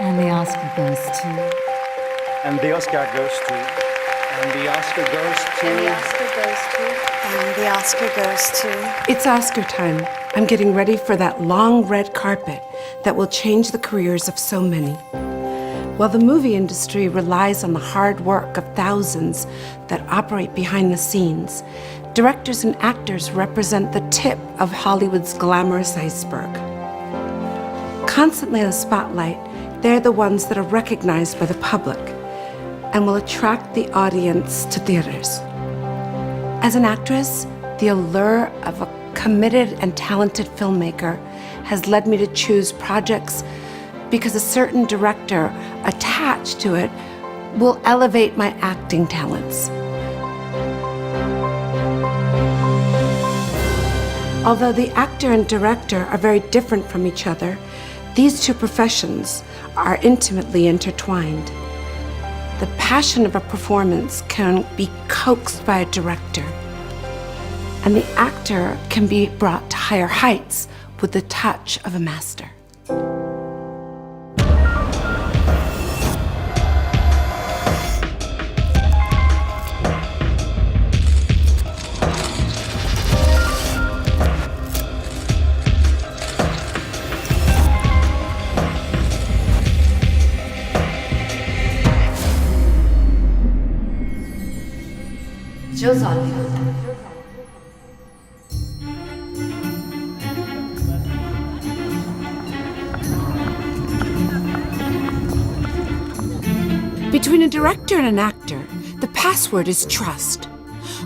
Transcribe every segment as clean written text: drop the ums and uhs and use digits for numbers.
And the Oscar goes to... And the Oscar goes to... And the Oscar goes to... And the Oscar goes to... And the Oscar goes to... It's Oscar time. I'm getting ready for that long red carpet that will change the careers of so many. While the movie industry relies on the hard work of thousands that operate behind the scenes, directors and actors represent the tip of Hollywood's glamorous iceberg. Constantly in the spotlight, they're the ones that are recognized by the public and will attract the audience to theaters. As an actress, the allure of a committed and talented filmmaker has led me to choose projects because a certain director attached to it will elevate my acting talents. Although the actor and director are very different from each other, these two professions are intimately intertwined. The passion of a performance can be coaxed by a director, and the actor can be brought to higher heights with the touch of a master. Between a director and an actor, the password is trust.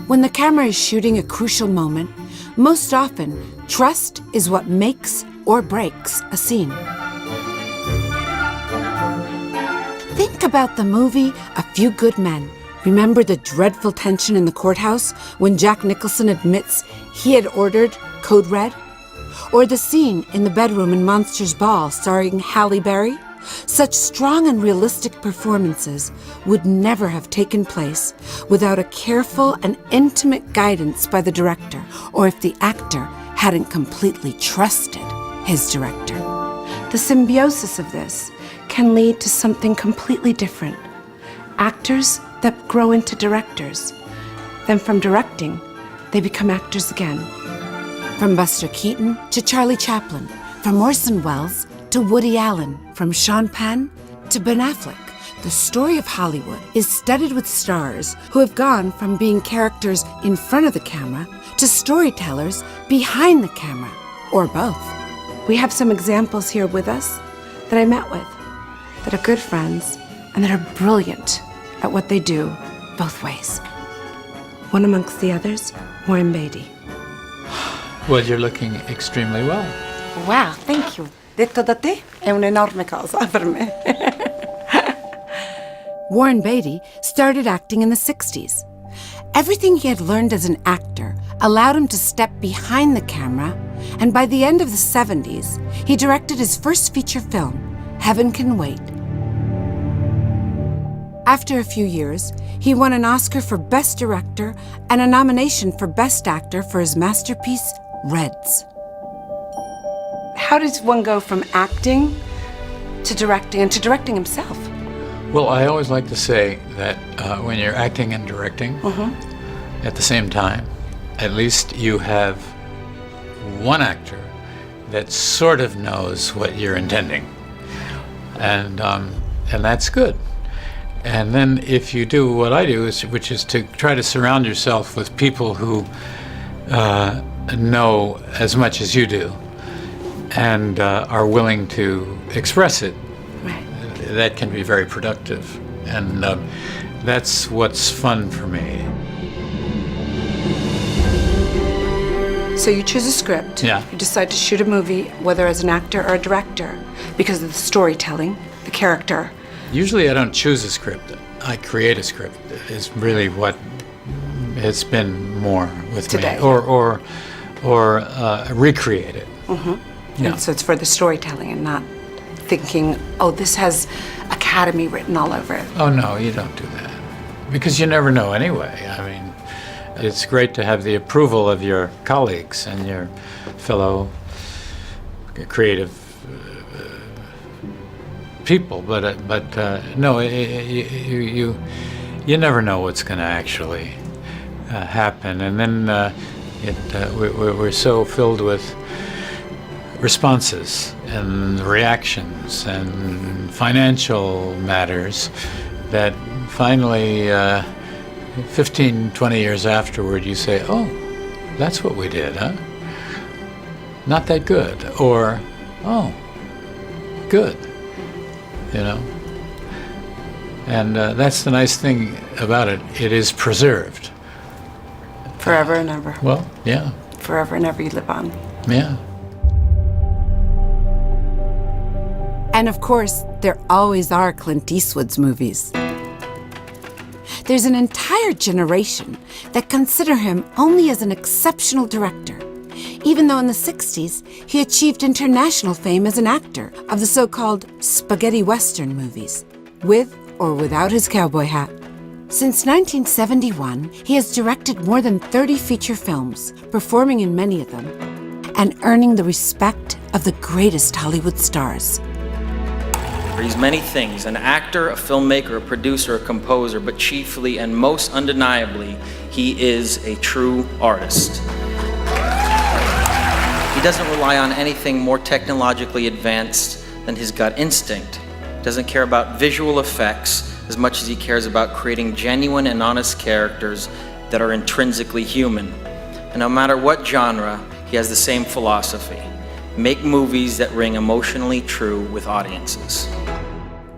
When the camera is shooting a crucial moment, most often, trust is what makes or breaks a scene. Think about the movie A Few Good Men. Remember the dreadful tension in the courthouse when Jack Nicholson admits he had ordered Code Red? Or the scene in the bedroom in Monsters Ball starring Halle Berry? Such strong and realistic performances would never have taken place without a careful and intimate guidance by the director, or if the actor hadn't completely trusted his director. The symbiosis of this can lead to something completely different. Actors that grow into directors. Then from directing, they become actors again. From Buster Keaton to Charlie Chaplin, from Orson Welles to Woody Allen, from Sean Penn to Ben Affleck, the story of Hollywood is studded with stars who have gone from being characters in front of the camera to storytellers behind the camera, or both. We have some examples here with us that I met with, that are good friends and that are brilliant at what they do both ways. One amongst the others, Warren Beatty. Well, you're looking extremely well. Wow, thank you. Detto da te è un'enorme cosa per me. Warren Beatty started acting in the 60s. Everything he had learned as an actor allowed him to step behind the camera, and by the end of the 70s, he directed his first feature film, Heaven Can Wait. After a few years, he won an Oscar for Best Director and a nomination for Best Actor for his masterpiece, Reds. How does one go from acting to directing, and to directing himself? Well, I always like to say that when you're acting and directing at the same time, at least you have one actor that sort of knows what you're intending, and that's good. And then if you do what I do, which is to try to surround yourself with people who know as much as you do and are willing to express it, Right. that can be very productive. And that's what's fun for me. So you choose a script. Yeah. You decide to shoot a movie, whether as an actor or a director, because of the storytelling, the character. Usually I don't choose a script. I create a script is really what has been more with Today. me. Or recreate it. Yeah. And so it's for the storytelling and not thinking, oh, this has Academy written all over it. Oh, no, you don't do that. Because you never know anyway. I mean, it's great to have the approval of your colleagues and your fellow creative people, but no, you never know what's going to actually happen, and then we're so filled with responses and reactions and financial matters that finally 15, 20 years afterward you say, oh, that's what we did, huh? Not that good, or oh, good, you know. And that's the nice thing about it. It is preserved. Forever and ever. Well, yeah. Forever and ever you live on. Yeah. And of course, there always are Clint Eastwood's movies. There's an entire generation that consider him only as an exceptional director, even though in the 60s he achieved international fame as an actor of the so-called spaghetti western movies, with or without his cowboy hat. Since 1971, he has directed more than 30 feature films, performing in many of them, and earning the respect of the greatest Hollywood stars. He's many things: an actor, a filmmaker, a producer, a composer, but chiefly and most undeniably, he is a true artist. He doesn't rely on anything more technologically advanced than his gut instinct. He doesn't care about visual effects as much as he cares about creating genuine and honest characters that are intrinsically human. And no matter what genre, he has the same philosophy: make movies that ring emotionally true with audiences.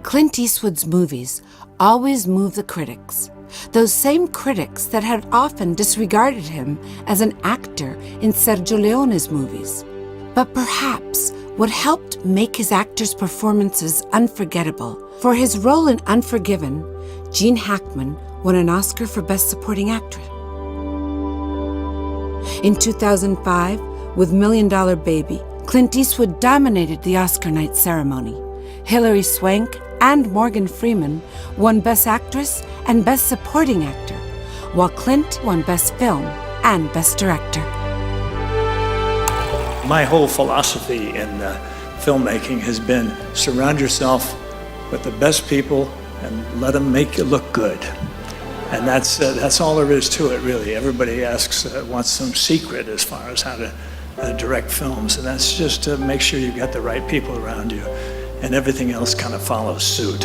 Clint Eastwood's movies always move the critics, those same critics that had often disregarded him as an actor in Sergio Leone's movies. But perhaps what helped make his actors' performances unforgettable, for his role in Unforgiven, Gene Hackman won an Oscar for Best Supporting Actress. In 2005, with $1 Million Baby, Clint Eastwood dominated the Oscar night ceremony. Hilary Swank and Morgan Freeman won Best Actress and Best Supporting Actor, while Clint won Best Film and Best Director. My whole philosophy in filmmaking has been surround yourself with the best people and let them make you look good. And that's all there is to it, really. Everybody wants some secret as far as how to direct films, and that's just to make sure you've got the right people around you, and everything else kind of follows suit.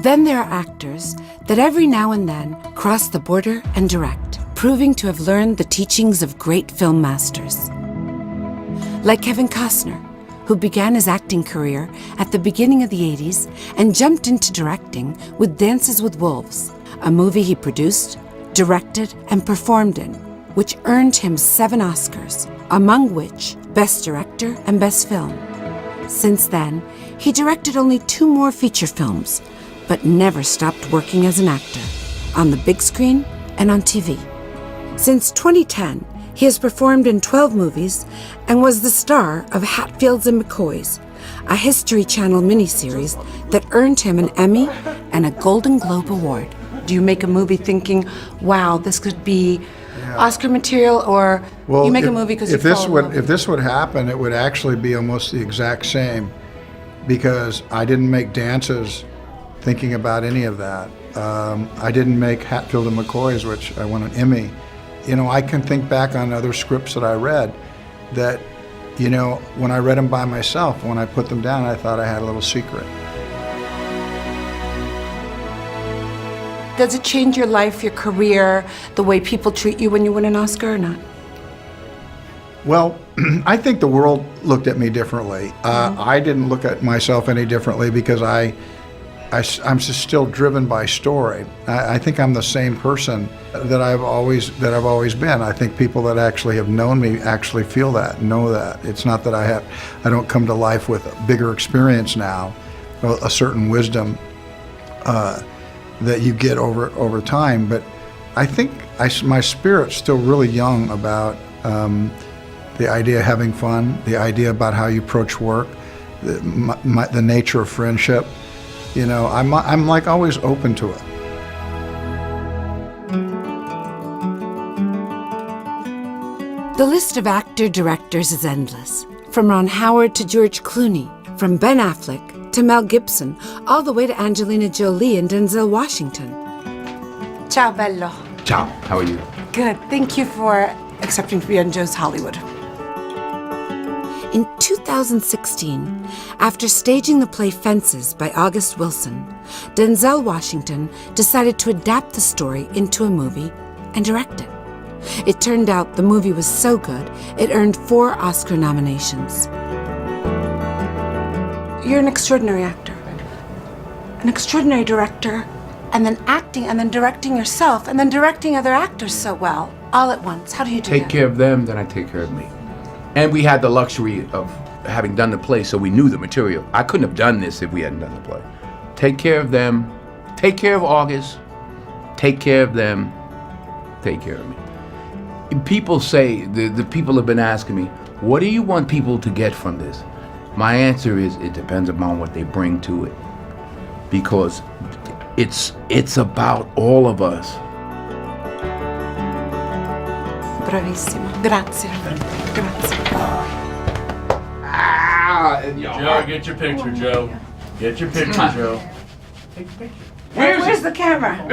Then there are actors that every now and then cross the border and direct, proving to have learned the teachings of great film masters. Like Kevin Costner, who began his acting career at the beginning of the 80s and jumped into directing with Dances with Wolves, a movie he produced, directed, and performed in, which earned him 7 Oscars, among which Best Director and Best Film. Since then, he directed only 2 more feature films, but never stopped working as an actor, on the big screen and on TV. Since 2010, he has performed in 12 movies and was the star of Hatfields and McCoys, a History Channel miniseries that earned him an Emmy and a Golden Globe Award. Do you make a movie thinking, wow, this could be Oscar material, or you make a movie because you fall in love? If this would happen, it would actually be almost the exact same, because I didn't make Dances thinking about any of that. I didn't make Hatfield and McCoys, which I won an Emmy. You know, I can think back on other scripts that I read that, you know, when I read them by myself, when I put them down, I thought I had a little secret. Does it change your life, your career, the way people treat you when you win an Oscar or not? Well, I think the world looked at me differently. I didn't look at myself any differently because I'm still driven by story. I think I'm the same person that I've always been. I think people that actually have known me actually feel that, know that. It's not that I don't come to life with a bigger experience now, a certain wisdom that you get over time. But I think my spirit's still really young about the idea of having fun, the idea about how you approach work, the nature of friendship. You know, I'm like always open to it. The list of actor-directors is endless. From Ron Howard to George Clooney, from Ben Affleck to Mel Gibson, all the way to Angelina Jolie and Denzel Washington. Ciao, bello. Ciao, how are you? Good. Thank you for accepting to be on Joe's Hollywood. In 2016, after staging the play Fences by August Wilson, Denzel Washington decided to adapt the story into a movie and direct it. It turned out the movie was so good, it earned 4 Oscar nominations. You're an extraordinary actor, an extraordinary director, and then acting, and then directing yourself, and then directing other actors so well, all at once. How do you do that? Take care of them, then I take care of me. And we had the luxury of having done the play, so we knew the material. I couldn't have done this if we hadn't done the play. Take care of them, take care of August, take care of them, take care of me. People say, the people have been asking me, what do you want people to get from this? My answer is, it depends upon what they bring to it. Because it's about all of us. Bravissimo. Grazie. Grazie. Joe, get your picture, Joe. Get your picture, Joe. Where's the camera?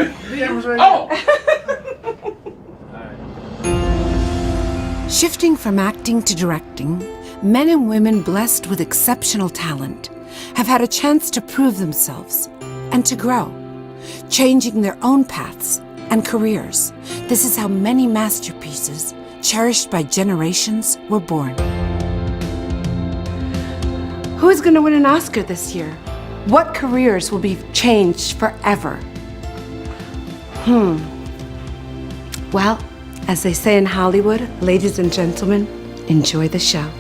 Shifting from acting to directing, men and women blessed with exceptional talent have had a chance to prove themselves and to grow, changing their own paths and careers. This is how many masterpieces, cherished by generations, were born. Who is going to win an Oscar this year? What careers will be changed forever? Well, as they say in Hollywood, ladies and gentlemen, enjoy the show.